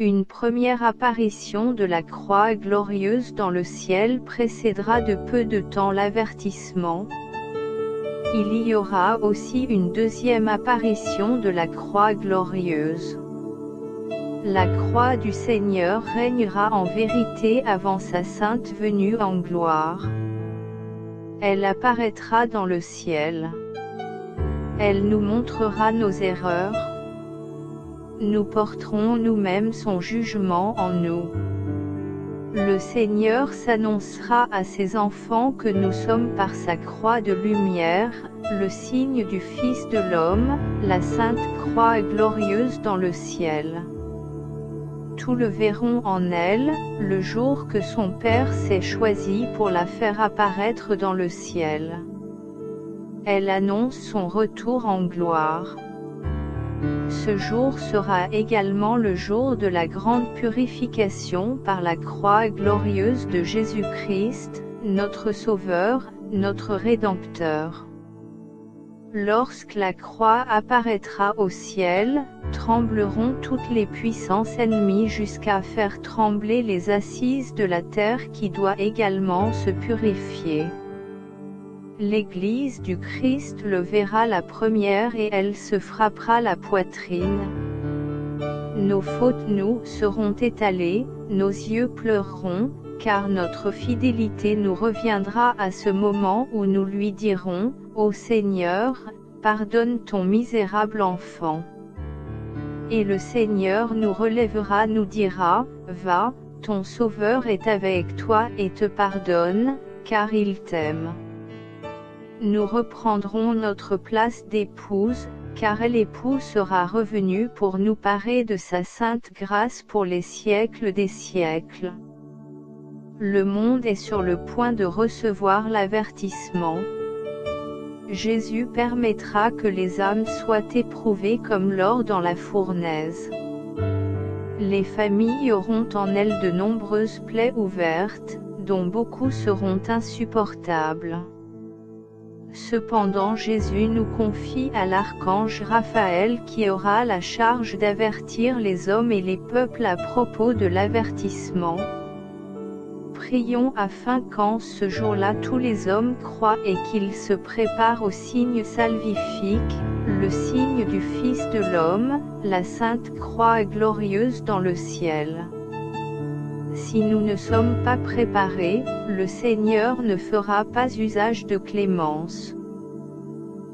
Une première apparition de la croix glorieuse dans le ciel précédera de peu de temps l'avertissement. Il y aura aussi une deuxième apparition de la croix glorieuse. La croix du Seigneur régnera en vérité avant sa sainte venue en gloire. Elle apparaîtra dans le ciel. Elle nous montrera nos erreurs. Nous porterons nous-mêmes son jugement en nous. Le Seigneur s'annoncera à ses enfants que nous sommes par sa croix de lumière, le signe du Fils de l'homme, la sainte croix glorieuse dans le ciel. Tous le verront en elle, le jour que son Père s'est choisi pour la faire apparaître dans le ciel. Elle annonce son retour en gloire. Ce jour sera également le jour de la grande purification par la croix glorieuse de Jésus-Christ, notre Sauveur, notre Rédempteur. Lorsque la croix apparaîtra au ciel, trembleront toutes les puissances ennemies jusqu'à faire trembler les assises de la terre qui doit également se purifier. L'Église du Christ le verra la première et elle se frappera la poitrine. Nos fautes nous seront étalées, nos yeux pleureront, car notre fidélité nous reviendra à ce moment où nous lui dirons, ô Seigneur, pardonne ton misérable enfant. Et le Seigneur nous relèvera, nous dira, va, ton Sauveur est avec toi et te pardonne, car il t'aime. Nous reprendrons notre place d'épouse, car l'époux sera revenu pour nous parer de sa sainte grâce pour les siècles des siècles. Le monde est sur le point de recevoir l'avertissement. Jésus permettra que les âmes soient éprouvées comme l'or dans la fournaise. Les familles auront en elles de nombreuses plaies ouvertes, dont beaucoup seront insupportables. Cependant Jésus nous confie à l'archange Raphaël qui aura la charge d'avertir les hommes et les peuples à propos de l'avertissement. Prions afin qu'en ce jour-là tous les hommes croient et qu'ils se préparent au signe salvifique, le signe du Fils de l'homme, la sainte croix glorieuse dans le ciel. Si nous ne sommes pas préparés, le Seigneur ne fera pas usage de clémence.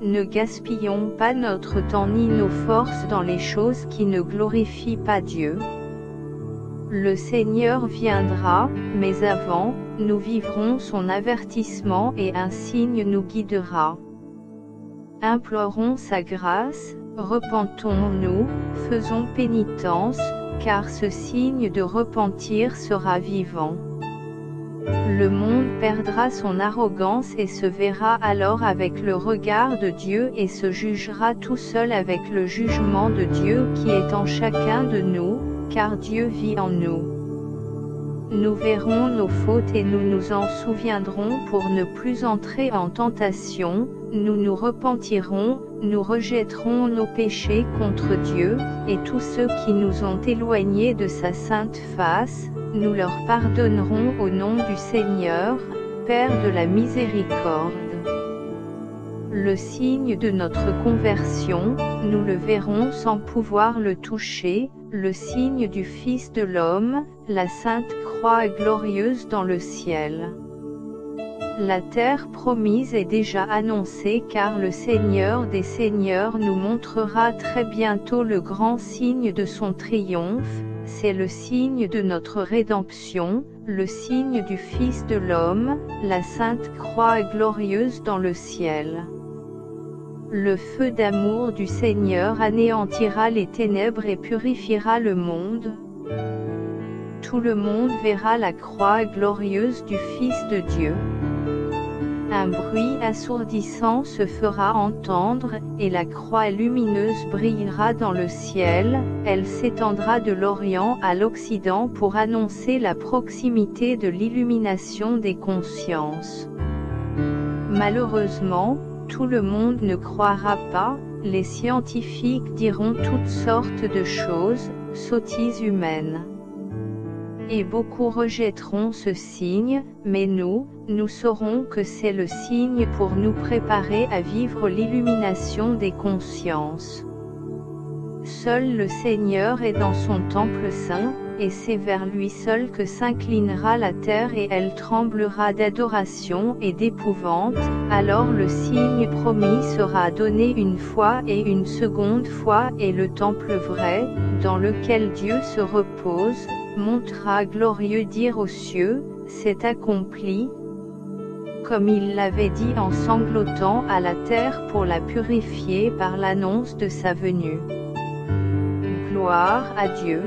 Ne gaspillons pas notre temps ni nos forces dans les choses qui ne glorifient pas Dieu. Le Seigneur viendra, mais avant, nous vivrons son avertissement et un signe nous guidera. Implorons sa grâce, repentons-nous, faisons pénitence, car ce signe de repentir sera vivant. Le monde perdra son arrogance et se verra alors avec le regard de Dieu et se jugera tout seul avec le jugement de Dieu qui est en chacun de nous, car Dieu vit en nous. Nous verrons nos fautes et nous nous en souviendrons pour ne plus entrer en tentation, nous nous repentirons, nous rejetterons nos péchés contre Dieu, et tous ceux qui nous ont éloignés de sa sainte face, nous leur pardonnerons au nom du Seigneur, Père de la miséricorde. Le signe de notre conversion, nous le verrons sans pouvoir le toucher, le signe du Fils de l'homme, la sainte croix glorieuse dans le ciel. La terre promise est déjà annoncée car le Seigneur des Seigneurs nous montrera très bientôt le grand signe de son triomphe, c'est le signe de notre rédemption, le signe du Fils de l'homme, la sainte croix glorieuse dans le ciel. Le feu d'amour du Seigneur anéantira les ténèbres et purifiera le monde. Tout le monde verra la croix glorieuse du Fils de Dieu. Un bruit assourdissant se fera entendre, et la croix lumineuse brillera dans le ciel, elle s'étendra de l'Orient à l'Occident pour annoncer la proximité de l'illumination des consciences. Malheureusement, tout le monde ne croira pas, les scientifiques diront toutes sortes de choses, sottise humaine. Et beaucoup rejetteront ce signe, mais nous saurons que c'est le signe pour nous préparer à vivre l'illumination des consciences. Seul le Seigneur est dans son temple saint, et c'est vers lui seul que s'inclinera la terre et elle tremblera d'adoration et d'épouvante. Alors le signe promis sera donné une fois et une seconde fois, et le temple vrai, dans lequel Dieu se repose, montera glorieux dire aux cieux, c'est accompli, comme il l'avait dit en sanglotant à la terre pour la purifier par l'annonce de sa venue. Gloire à Dieu.